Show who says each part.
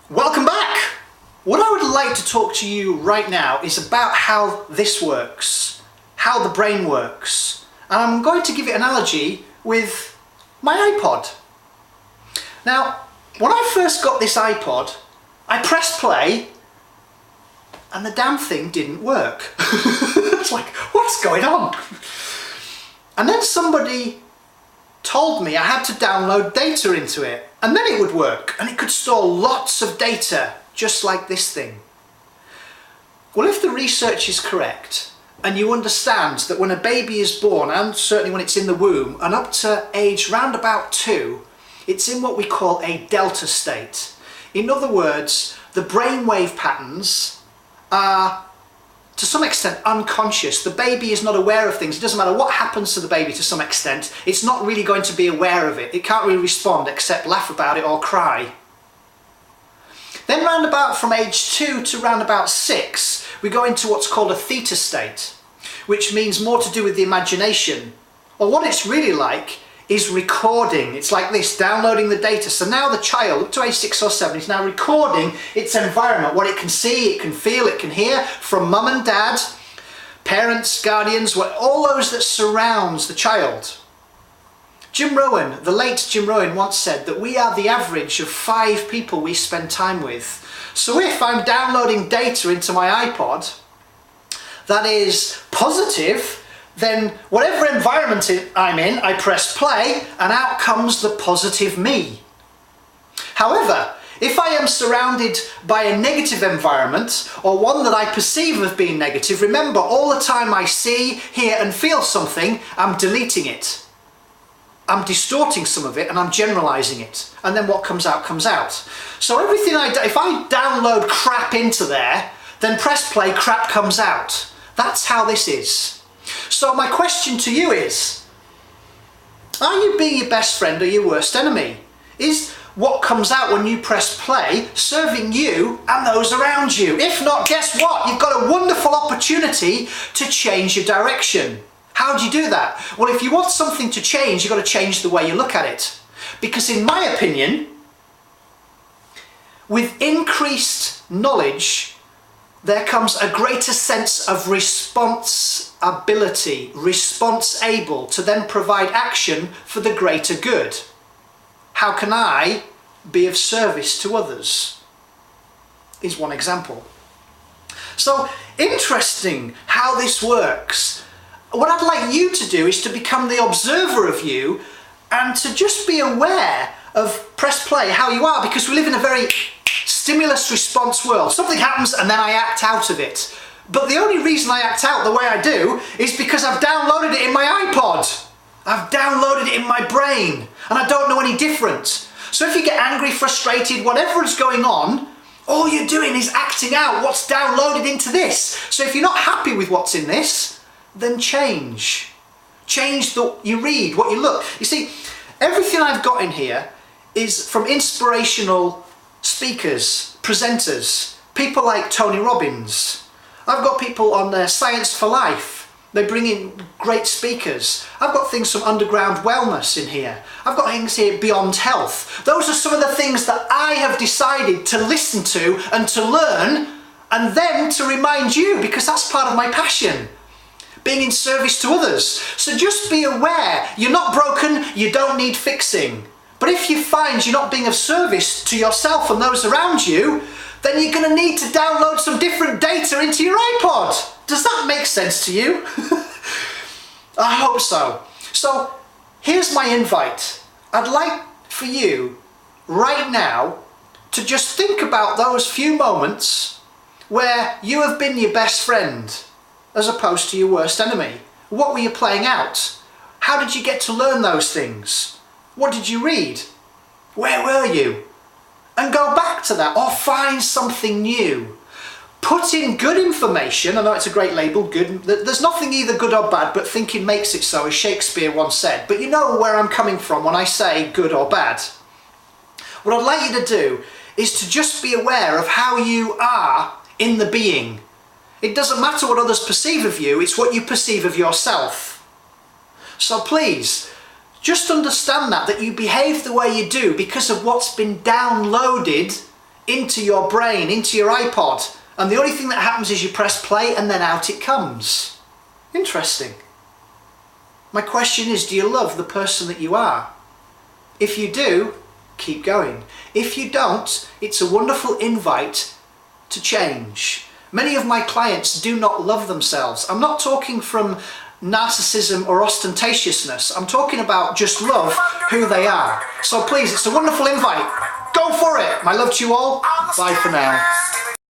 Speaker 1: Welcome back! What I would like to talk to you right now is about how this works, how the brain works. And I'm going to give you an analogy with my iPod. Now, when I first got this iPod, I pressed play and the damn thing didn't work. It's like, what's going on? And then somebody told me I had to download data into it, and then it would work, and it could store lots of data, just like this thing. Well, if the research is correct, and you understand that when a baby is born, and certainly when it's in the womb, and up to age round about 2, it's in what we call a delta state. In other words, the brainwave patterns are to some extent unconscious. The baby is not aware of things. It doesn't matter what happens to the baby to some extent, it's not really going to be aware of it. It can't really respond except laugh about it or cry. Then round about from age 2 to round about 6, we go into what's called a theta state, which means more to do with the imagination. Or what it's really like is recording. It's like this, downloading the data. So now the child, up to age 6 or 7, is now recording its environment, what it can see, it can feel, it can hear from mum and dad, parents, guardians, all those that surrounds the child. Jim Rohn, the late Jim Rohn, once said that we are the average of 5 people we spend time with. So if I'm downloading data into my iPod that is positive, then whatever environment I'm in, I press play and out comes the positive me. However, if I am surrounded by a negative environment, or one that I perceive as being negative, remember, all the time I see, hear and feel something, I'm deleting it. I'm distorting some of it and I'm generalizing it. And then what comes out comes out. So everything if I download crap into there, then press play, crap comes out. That's how this is. So my question to you is, are you being your best friend or your worst enemy? Is what comes out when you press play serving you and those around you? If not, guess what? You've got a wonderful opportunity to change your direction. How do you do that? Well, if you want something to change, you've got to change the way you look at it. Because in my opinion, with increased knowledge, there comes a greater sense of responsibility, response-able to then provide action for the greater good. How can I be of service to others? Is one example. So, interesting how this works. What I'd like you to do is to become the observer of you and to just be aware of press play, how you are, because we live in a very stimulus response world. Something happens and then I act out of it. But the only reason I act out the way I do is because I've downloaded it in my iPod. I've downloaded it in my brain and I don't know any different. So if you get angry, frustrated, whatever is going on, all you're doing is acting out what's downloaded into this. So if you're not happy with what's in this, then change. Change what you read, what you look. You see, everything I've got in here is from inspirational speakers, presenters, people like Tony Robbins. I've got people on Science for Life. They bring in great speakers. I've got things from Underground Wellness in here. I've got things here Beyond Health. Those are some of the things that I have decided to listen to and to learn, and then to remind you, because that's part of my passion. Being in service to others. So just be aware, you're not broken, you don't need fixing. But if you find you're not being of service to yourself and those around you, then you're going to need to download some different data into your iPod. Does that make sense to you? I hope so. So here's my invite. I'd like for you right now to just think about those few moments where you have been your best friend as opposed to your worst enemy. What were you playing out? How did you get to learn those things? What did you read? Where were you? And go back to that, or find something new. Put in good information. I know it's a great label, good. There's nothing either good or bad, but thinking makes it so, as Shakespeare once said. But you know where I'm coming from when I say good or bad. What I'd like you to do is to just be aware of how you are in the being. It doesn't matter what others perceive of you, it's what you perceive of yourself. So please, just understand that you behave the way you do because of what's been downloaded into your brain, into your iPod, and the only thing that happens is you press play and then out it comes. Interesting. My question is, do you love the person that you are? If you do, keep going. If you don't, it's a wonderful invite to change. Many of my clients do not love themselves. I'm not talking from narcissism or ostentatiousness. I'm talking about just love who they are. So please, it's a wonderful invite. Go for it. My love to you all. Bye for now.